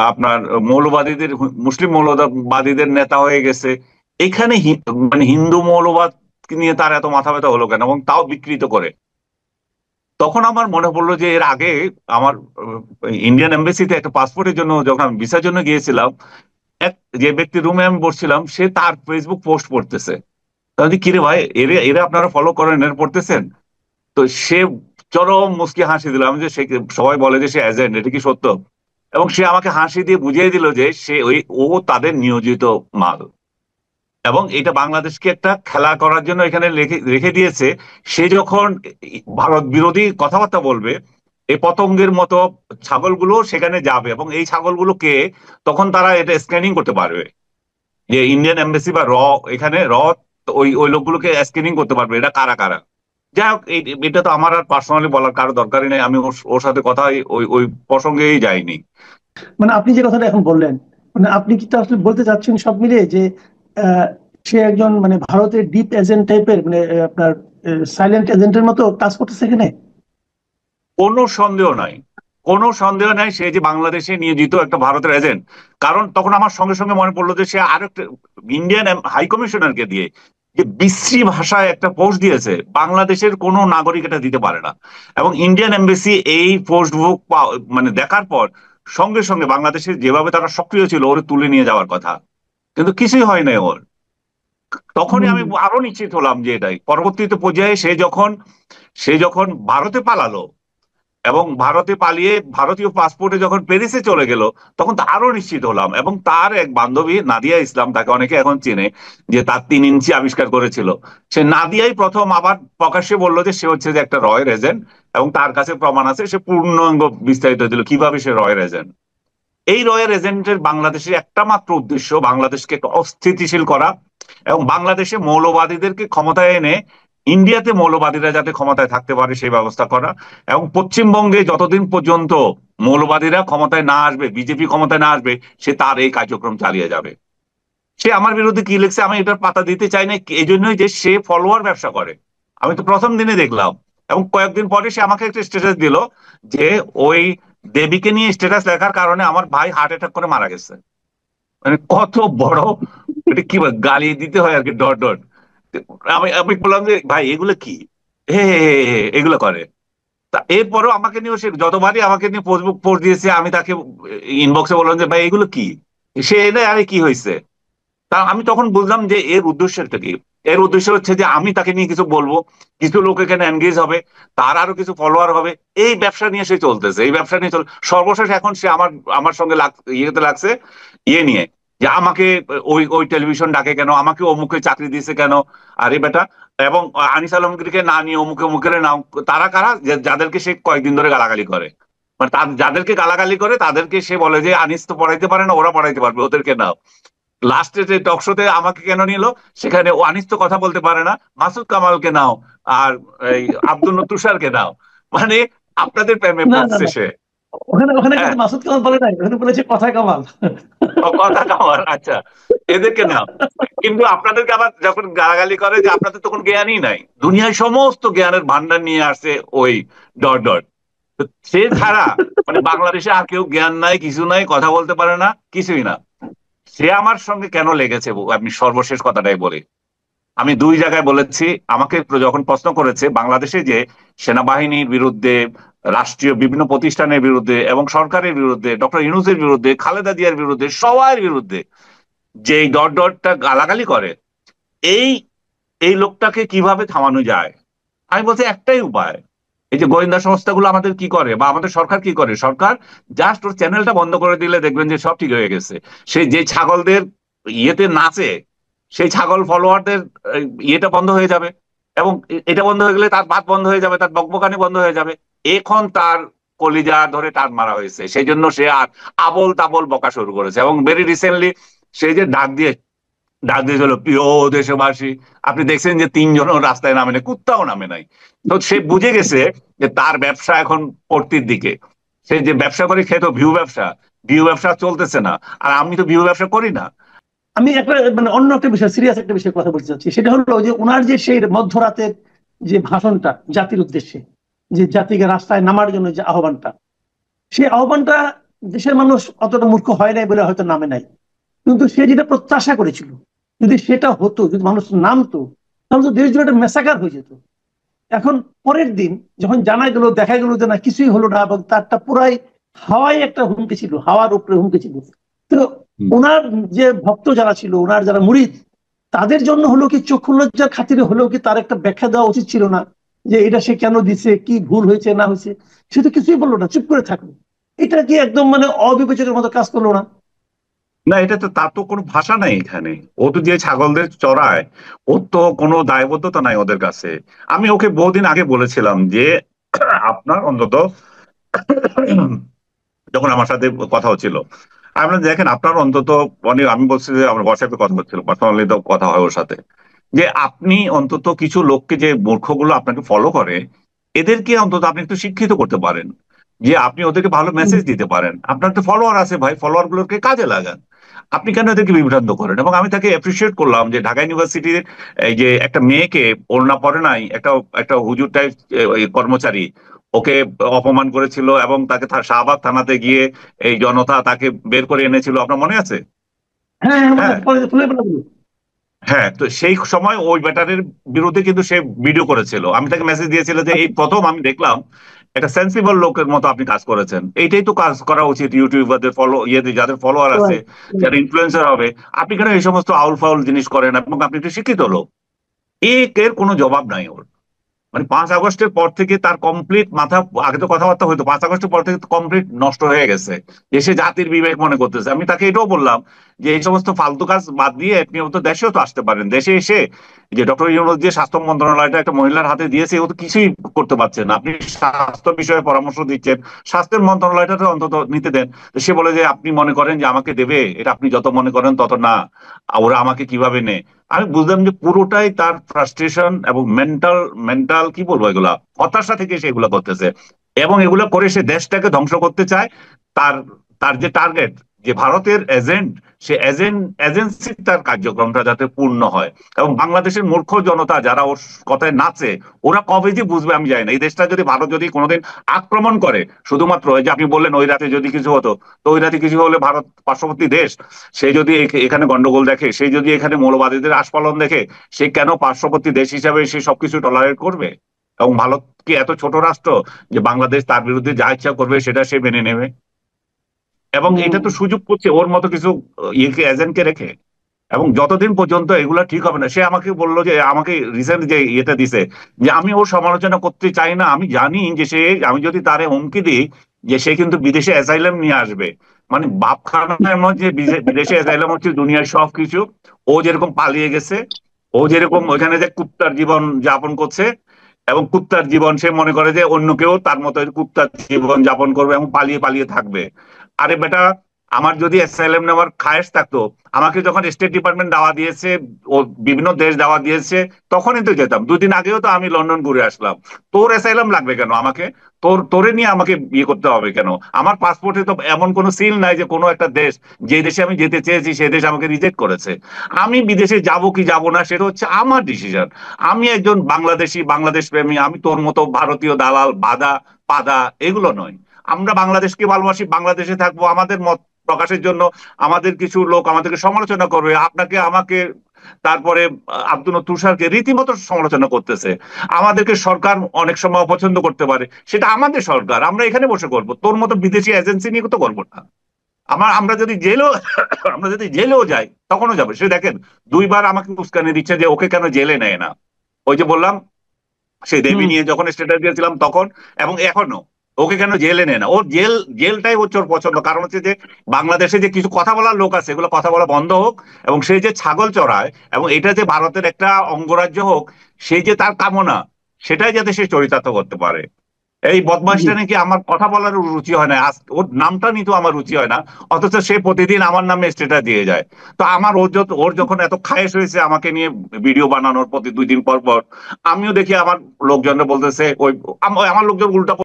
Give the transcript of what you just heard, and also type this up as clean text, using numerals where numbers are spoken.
আপনার মৌলবাদীদের, মুসলিম মৌলবাদীদের নেতা হয়ে গেছে। এখানে মানে হিন্দু মৌলবাদ নিয়ে তার এত মাথা ব্যথা হলো কেন, এবং তাও বিকৃত করে। তখন আমার মনে পড়লো যে এর আগে আমার ইন্ডিয়ান এম্বাসিতে একটা পাসপোর্টের জন্য যখন আমি ভিসার জন্য গিয়েছিলাম, এক যে ব্যক্তির রুমে আমি বসছিলাম সে তার ফেসবুক পোস্ট পড়তেছে। তাহলে কিরে ভাই, এরা এরা আপনারা ফলো করেন, এর পড়তেছেন? তো সে চরম মুচকি হাসি দিল। আমি যে সে, সবাই বলে যে সে এজেন্ট, এটা কি সত্য? এবং সে আমাকে হাসি দিয়ে বুঝিয়ে দিল যে সে ওই ও তাদের নিয়োজিত মাল, এবং এটা বাংলাদেশকে একটা খেলা করার জন্য এখানে রেখে রেখে দিয়েছে। সে যখন ভারত বিরোধী কথাবার্তা বলবে, এই পতঙ্গের মতো ছাগলগুলো সেখানে যাবে, এবং এই ছাগলগুলোকে তখন তারা এটা স্ক্যানিং করতে পারবে, যে ইন্ডিয়ান এম্বাসি বা এখানে ওই ওই লোকগুলোকে স্ক্যানিং করতে পারবে এটা কারা কারা। যাই হোক, এটা তো আমার আর পার্সোনালি বলার কারো দরকারই নেই, আমি ওর ওর সাথে কথা ওই ওই প্রসঙ্গেই যাইনি। মানে আপনি যে কথাটা এখন বললেন, মানে আপনি কি তা আসলে বলতে চাচ্ছেন সব মিলিয়ে যে আহ, সে একজন মানে ভারতের ডিপ এজেন্ট টাইপের, মানে আপনার সাইলেন্ট এজেন্টের মতো কাজ করতেছে এখানে? কোনো সন্দেহ নাই, কোনো সন্দেহ নাই সে যে বাংলাদেশে নিয়োজিত একটা ভারতের এজেন্ট। কারণ তখন আমার সঙ্গে সঙ্গে মনে পড়লো যে সে আরেকটা ইন্ডিয়ান হাই কমিশনারকে দিয়ে যে বিশ্রী ভাষায় একটা পোস্ট দিয়েছে, বাংলাদেশের কোনো নাগরিক এটা দিতে পারে না। এবং ইন্ডিয়ান এমবাসি এই পোস্ট বুক মানে দেখার পর সঙ্গে সঙ্গে বাংলাদেশে যেভাবে তারা সক্রিয় ছিল ওরে তুলে নিয়ে যাওয়ার কথা, কিন্তু কিছুই হয় না ওর। তখনই হম। আমি আরো নিশ্চিত হলাম যে এটাই পরবর্তীতে পর্যায়ে সে যখন ভারতে পালালো, এবং ভারতে পালিয়ে ভারতীয় পাসপোর্টে যখন প্যারিসে চলে গেল, তখন তো আরো নিশ্চিত হলাম। এবং তার এক বান্ধবী নাদিয়া ইসলাম, তাকে অনেকে এখন চেনে, যে তার 3 ইঞ্চি আবিষ্কার করেছিল, সে নাদিয়াই প্রথম আবার প্রকাশ্যে বললো যে সে হচ্ছে যে একটা রয়ের এজেন্ট, এবং তার কাছে প্রমাণ আছে। সে পূর্ণাঙ্গ বিস্তারিত দিল কিভাবে সে রয়ের এজেন্ট। এই রয়ের এজেন্টের বাংলাদেশের একটা মাত্র উদ্দেশ্য বাংলাদেশকে একটা অস্থিতিশীল করা, এবং বাংলাদেশে মৌলবাদীদেরকে ক্ষমতায় এনে ইন্ডিয়াতে মৌলবাদীরা যাতে ক্ষমতায় থাকতে পারে সেই ব্যবস্থা করা। এবং পশ্চিমবঙ্গে যতদিন পর্যন্ত মৌলবাদীরা ক্ষমতায় না আসবে, বিজেপি ক্ষমতায় না আসবে, সে তার এই কার্যক্রম চালিয়ে যাবে। সে আমার বিরুদ্ধে কি লিখছে আমি এটার পাতা দিতে চাই না, এই জন্যই যে সে ফলোয়ার ব্যবসা করে। আমি তো প্রথম দিনে দেখলাম, এবং কয়েকদিন পরে সে আমাকে একটা স্ট্যাটাস দিল যে ওই দেবীকে নিয়ে স্ট্যাটাস লেখার কারণে আমার ভাই হার্ট অ্যাটাক করে মারা গেছে। মানে কত বড়, এটা কি বলে, গালি দিতে হয় আর কি, ডট ডট। আমি আমি বললাম যে ভাই এগুলো কি, হে হে হে হে, এগুলো করে। তা এরপরও আমাকে নিয়ে, সে যতবারই আমাকে নিয়ে ফেসবুক পোস্ট দিয়েছে আমি তাকে ইনবক্সে বললাম যে ভাই এগুলো কি, সে এলে আরে কি হয়েছে। তা আমি তখন বুঝলাম যে এর উদ্দেশ্যটা কি। এর উদ্দেশ্য হচ্ছে যে আমি তাকে নিয়ে কিছু বলবো, কিছু লোক এখানে এনগেজ হবে, তার আরো কিছু ফলোয়ার হবে, এই ব্যবসা নিয়ে সে চলতেছে, এই ব্যবসা নিয়ে সর্বশেষ এখন সে আমার আমার সঙ্গে ইয়েতে লাগছে, ইয়ে নিয়ে, যে আমাকে ওই ওই টেলিভিশন ডাকে কেন, আমাকে অমুকে চাকরি দিয়েছে কেন, আরে বেটা। এবং আনিস আলমগীরকে না নিয়ে অমুকে অমুকের নাম, তারা কারা যাদেরকে সে কয়েকদিন ধরে গালাগালি করে, মানে যাদেরকে গালাগালি করে তাদেরকে সে বলে যে আনিস তো পড়াইতে পারে না, ওরা পড়াইতে পারবে, ওদেরকে নাও। লাস্টে যে টক শোতে আমাকে কেন নিল, সেখানে ও আনিস তো কথা বলতে পারে না, মাসুদ কামালকে নাও, আর এই আব্দুল তুষারকে নাও। মানে আপনাদের প্রেমে না না পড়ছে না, সে। ওখানে ওখানে হ্যাঁ, কিন্তু মাসুদ কামাল বলে নাই, ওখানে বলেছে কথা কামাল। ও কথা কামাল, আচ্ছা, এদেরকে নাও। কিন্তু আপনাদেরকে আবার যখন গালাগালি করে যে আপনাদের তখন জ্ঞানই নাই, দুনিয়ায় সমস্ত জ্ঞানের ভান্ডার নিয়ে আসছে ওই ডট ডট। তো সে ছাড়া মানে বাংলাদেশে আর কেউ জ্ঞান নাই, কিছু নাই, কথা বলতে পারে না, কিছুই না। সে আমার সঙ্গে কেন লেগেছে আমি সর্বশেষ কথাটাই বলি। আমি 2 জায়গায় বলেছি, আমাকে যখন প্রশ্ন করেছে বাংলাদেশে যে সেনাবাহিনীর বিরুদ্ধে, রাষ্ট্রীয় বিভিন্ন প্রতিষ্ঠানের বিরুদ্ধে এবং সরকারের বিরুদ্ধে, ডক্টর ইউনূসের বিরুদ্ধে, খালেদা জিয়ার বিরুদ্ধে, সবার বিরুদ্ধে যে এই ডট ডটটা গালাগালি করে, এই এই লোকটাকে কিভাবে থামানো যায়। আমি বলছি একটাই উপায়, এই যে গোয়েন্দা সংস্থাগুলো আমাদের কি করে বা আমাদের সরকার কি করে, সরকার জাস্ট ওর চ্যানেলটা বন্ধ করে দিলে দেখবেন যে সব ঠিক হয়ে গেছে। সে যে ছাগলদের ইয়েতে নাচে, সেই ছাগল ফলোয়ারদের ইয়েটা বন্ধ হয়ে যাবে, এবং এটা বন্ধ হয়ে গেলে তার ভাত বন্ধ হয়ে যাবে, তার বকবকানি বন্ধ হয়ে যাবে। এখন তার কলিজা ধরে টান মারা হয়েছে, সেই জন্য সে আর আবল তাবল বকা শুরু করেছে। এবং ভেরি রিসেন্টলি সে যে ডাক দিয়েছিল প্রিয় দেশবাসী, আপনি দেখছেন যে 3জনও রাস্তায় নামে নাই, কুত্তাও নামে নাই। তো সে বুঝে গেছে যে তার ব্যবসা এখন পড়তির দিকে। সে যে ব্যবসা করে খেত ভিউ ব্যবসা চলতেছে না, আর আমি তো ভিউ ব্যবসা করি না। আমি একটা মানে অন্য একটা বিষয়, সিরিয়াস একটা বিষয়ে কথা বলতে চাচ্ছি। সেটা হলো যে ওনার যে সেই মধ্যরাতের যে ভাষণটা জাতির উদ্দেশ্যে, যে জাতিকে রাস্তায় নামার জন্য যে আহ্বানটা, সেই আহ্বানটা দেশের মানুষ অতটা মূর্খ হয় নাই বলে হয়তো নামে নাই, কিন্তু সে যেটা প্রত্যাশা করেছিল যদি সেটা হতো, যদি মানুষ নামতো, তাহলে তো দেশ জুড়ে একটা মেসাকার হয়ে যেত। এখন পরের দিন যখন জানা গেল, দেখা গেল যে না কিছুই হলো না, এবং তারটা পুরাই হাওয়াই একটা হুমকি ছিল, হাওয়ার উপরে হুমকি ছিল। তো হুম। ওনার যে ভক্ত যারা ছিল, ওনার যারা মুরিদ, তাদের জন্য হলো কি চক্ষু লজ্জার খাতিরে হলেও কি তার একটা ব্যাখ্যা দেওয়া উচিত ছিল না, যে এটা সে কেন দিছে, কি ভুল হয়েছে না হয়েছে? সে তো কিছুই বললো না, চুপ করে থাকলো। এটা কি একদম মানে অবিবেচকের মতো কাজ করলো না? না, এটা তো, তার তো কোনো ভাষা নাই এখানে। ও তো যে ছাগলদের চড়ায়, ওর তো কোনো দায়বদ্ধতা নাই ওদের কাছে। আমি ওকে বহুদিন আগে বলেছিলাম যে আপনার অন্তত যখন আমার সাথে কথা হচ্ছিল, আমি বললাম, দেখেন আপনার অন্তত, মানে আমি বলছি যে আমার হোয়াটসঅ্যাপে কথা হচ্ছিল, পার্সোনালি তো কথা হয় ওর সাথে, যে আপনি অন্তত কিছু লোককে, যে মূর্খগুলো আপনাকে ফলো করে, এদেরকে অন্তত আপনি একটু শিক্ষিত করতে পারেন, যে আপনি ওদেরকে ভালো হুম। মেসেজ দিতে পারেন। আপনার তো ফলোয়ার আছে ভাই, ফলোয়ার গুলোকে কাজে লাগান। আপনি কেন এদেরকে বিভ্রান্ত করেন? এবং আমি তাকে অ্যাপ্রিসিয়েট করলাম যে ঢাকা ইউনিভার্সিটির এই যে একটা মেয়েকে, ওড়না পরে নাই, একটা একটা হুজুর টাইপ কর্মচারী ওকে অপমান করেছিল, এবং তাকে শাহবাগ থানাতে গিয়ে এই জনতা তাকে বের করে এনেছিল, আপনার মনে আছে? হ্যাঁ হ্যাঁ, মনে হ্যাঁ, আছে, ফুলে ফেলা দিল। হ্যাঁ। তো সেই সময় ওই ব্যাটারির বিরুদ্ধে কিন্তু সে ভিডিও করেছিল। আমি তাকে মেসেজ দিয়েছিল যে এই আচ্ছা। প্রথম আমি দেখলাম একটা সেন্সিবল লোকের মতো আপনি কাজ করেছেন। এইটাই তো কাজ করা উচিত ইউটিউবারদের, যাদের ফলোয়ার আছে, Right, right. যারা ইনফ্লুয়েন্সার হবে। আপনি কেন এই সমস্ত আউল ফাউল জিনিস করেন? এবং আপনি একটু শিক্ষিত লোক। এর কোনো জবাব নাই ওর। মানে 5 আগস্টের পর থেকে তার কমপ্লিট মাথা, আগে তো কথাবার্তা হয়তো, 5 আগস্টের পর থেকে কমপ্লিট নষ্ট হয়ে গেছে, যে সে জাতির বিবেক মনে করতেছে। আমি তাকে এটাও বললাম যে এই সমস্ত ফালতু কাজ বাদ দিয়ে আপনি তো দেশেও তো আসতে পারেন। দেশে এসে যে ডক্টর ইউনূস যে স্বাস্থ্য মন্ত্রণালয়টা একটা মহিলার হাতে দিয়েছে, ও তো কিছুই করতে পারছে না। আপনি স্বাস্থ্য বিষয়ে পরামর্শ দিচ্ছেন, স্বাস্থ্যের মন্ত্রণালয়টা তো অন্তত নিতে দেন। তো সে বলে যে আপনি মনে করেন যে আমাকে দেবে, এটা আপনি যত মনে করেন তত না, ওরা আমাকে কিভাবে নেয়। আমি বুঝলাম যে পুরোটাই তার ফ্রাস্ট্রেশন এবং মেন্টাল মেন্টাল কি বলবো, এগুলা হতাশা থেকে সে এগুলা করতেছে। এবং এগুলা করে সে দেশটাকে ধ্বংস করতে চায়। তার তার যে টার্গেট, যে ভারতের এজেন্ট, সে এজেন্সি তার কার্যক্রমটা যাতে পূর্ণ হয়। এবং বাংলাদেশের মূর্খ জনতা যারা ওর কথায় নাচে, ওরা কবে যে বুঝবে আমি জানি না। এই দেশটা যদি ভারত যদি কোনোদিন আক্রমণ করে, শুধুমাত্র ওই যে আপনি বললেন ওই রাতে যদি কিছু হতো, তো ওই রাতে কিছু হলে ভারত পার্শ্ববর্তী দেশ, সে যদি এখানে গন্ডগোল দেখে, সে যদি এখানে মৌলবাদীদের আস্ফালন দেখে, সে কেন পার্শ্ববর্তী দেশ হিসাবে সে সবকিছু টলারেট করবে? এবং ভারত কি এত ছোট রাষ্ট্র যে বাংলাদেশ তার বিরুদ্ধে যা ইচ্ছা করবে সেটা সে মেনে নেবে? এবং হুম। এটা তো সুযোগ করছে ওর মতো কিছু ইয়েকে, এজেন্টকে রেখে। এবং যতদিন পর্যন্ত এগুলা ঠিক হবে না, সে আমাকে বললো যে, আমাকে রিসেন্ট যে ইয়েটা দিছে, যে আমি ওর সমালোচনা করতে চাই না, আমি জানি যে সে, আমি যদি তারে হুমকি দিই যে সে কিন্তু বিদেশে অ্যাসাইলাম নিয়ে আসবে, মানে বাপখানার মধ্যে বিদেশে অ্যাসাইলাম হচ্ছে দুনিয়ার সবকিছু। ও যেরকম পালিয়ে গেছে, ও যেরকম ওইখানে যে কুত্তার জীবন যাপন করছে, এবং কুত্তার জীবন সে মনে করে যে অন্য কেউ তার মতো কুত্তার জীবন যাপন করবে এবং পালিয়ে পালিয়ে থাকবে। আরে বেটা, আমার যদি অ্যাসাইলাম নেওয়ার খায়েশ থাকতো, আমাকে যখন স্টেট ডিপার্টমেন্ট দাওয়া দিয়েছে, ও বিভিন্ন দেশ দাওয়া দিয়েছে, তখনই তো যেতাম। 2 দিন আগেও তো আমি লন্ডন ঘুরে আসলাম। তোর অ্যাসাইলাম লাগবে কেন আমাকে? তোরে নিয়ে আমাকে ইয়ে করতে হবে কেন? আমার পাসপোর্টে তো এমন কোনো সিল নাই যে কোনো একটা দেশ, যে দেশে আমি যেতে চেয়েছি সেই দেশ আমাকে রিজেক্ট করেছে। আমি বিদেশে যাব কি যাব না সেটা হচ্ছে আমার ডিসিশন। আমি একজন বাংলাদেশি, বাংলাদেশ প্রেমী। আমি তোর মতো ভারতীয় দালাল, বাদা পাদা এগুলো নয়। আমরা বাংলাদেশকে ভালোবাসি, বাংলাদেশে থাকবো। আমাদের মত প্রকাশের জন্য আমাদের কিছু লোক আমাদেরকে সমালোচনা করবে, আপনাকে আমাকে, তারপরে আব্দুল তুষারকে রীতিমতো সমালোচনা করতেছে। আমাদেরকে সরকার অনেক সময় অপছন্দ করতে পারে, সেটা আমাদের সরকার, আমরা এখানে বসে করবো। তোর মতো বিদেশি এজেন্সি নিয়ে তো করবো না। আমরা যদি জেলেও আমরা যদি জেলেও যাই তখনও যাবে। সে দেখেন 2বার আমাকে উস্কানি দিচ্ছে যে ওকে কেন জেলে নেয় না। ওই যে বললাম, সেই দেবী হুম। নিয়ে যখন স্ট্যাটাস দিয়েছিলাম তখন, এবং এখনো, ওকে কেন জেলে নেয় না। ওর জেলটাই হচ্ছে ওর পছন্দ। কারণ হচ্ছে যে বাংলাদেশে যে কিছু কথা বলার লোক আছে, এগুলো কথা বলা বন্ধ হোক, এবং সেই যে ছাগল চড়ায় এবং এটা যে ভারতের একটা অঙ্গরাজ্য হোক, সেই যে তার কামনা, সেটাই যাতে সে চরিতার্থ করতে পারে। এই জি। বদমাসটা নাকি আমার কথা বলার রুচি হয় না, ওর নামটা নিতেও আমার রুচি হয় না, অথচ সে প্রতিদিন আমার নামে স্ট্যাটাস দিয়ে যায়। তো আমার, ওর যখন এত খায়েশ হয়েছে আমাকে নিয়ে ভিডিও বানানোর প্রতি 2 দিন পর পর, আমিও দেখি আমার লোকজনরা বলতেছে ওই, আমার লোকজন উল্টা